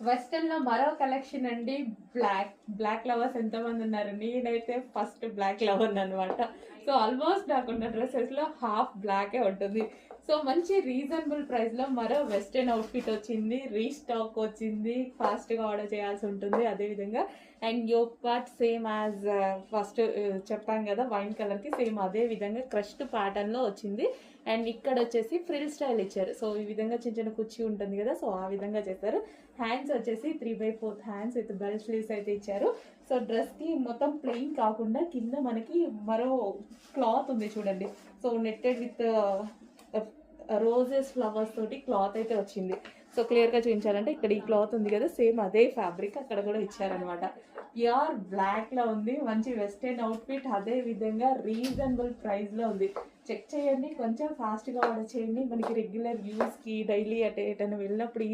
Western లో మరో collection అండి. బ్లాక్ లవర్స్ ఎంతమంది ఉన్నారు? నేనైతే ఫస్ట్ బ్లాక్ లవర్ అనమాట. సో ఆల్మోస్ట్ నాకున్న డ్రెస్సెస్ లో హాఫ్ బ్లాకే ఉంటుంది. సో మంచి రీజనబుల్ ప్రైస్ లో మరో వెస్టర్న్ అవుట్ఫిట్ వచ్చింది, రీస్టాక్ వచ్చింది. ఫాస్ట్ గా ఆర్డర్ చేయాల్సి ఉంటుంది. అదే విధంగా and yoke part same as first చెప్పాం కదా వైన్ కలర్ కి, సేమ్ అదే విధంగా క్రష్డ్ ప్యాటర్న్ లో వచ్చింది. అండ్ ఇక్కడ వచ్చేసి ఫ్రిల్ స్టైల్ ఇచ్చారు. సో ఈ విధంగా చిన్న చిన్న కుర్చీ ఉంటుంది కదా, సో ఆ విధంగా చేశారు. హ్యాండ్స్ వచ్చేసి 3/4 హ్యాండ్స్ విత్ బెల్ స్లీవ్స్ అయితే ఇచ్చారు. సో డ్రెస్ కి మొత్తం ప్లెయిన్ కాకుండా కింద మనకి మరో క్లాత్ ఉంది చూడండి. So netted with roses flowers తోటి క్లాత్ అయితే వచ్చింది. సో క్లియర్ గా చూపించాలంటే ఇక్కడ ఈ క్లాత్ ఉంది కదా, సేమ్ అదే ఫ్యాబ్రిక్ అక్కడ కూడా ఇచ్చారనమాట. ప్యూర్ బ్లాక్ లో ఉంది, మంచి వెస్టర్న్ అవుట్ఫిట్. అదే విధంగా రీజనబుల్ ప్రైస్ లో ఉంది. చెక్ చేయండి, కొంచెం ఫాస్ట్ గా ఆర్డర్ చేయండి. మనకి రెగ్యులర్ యూస్ కి డైలీ అటే ఎటైనా వెళ్ళినప్పుడు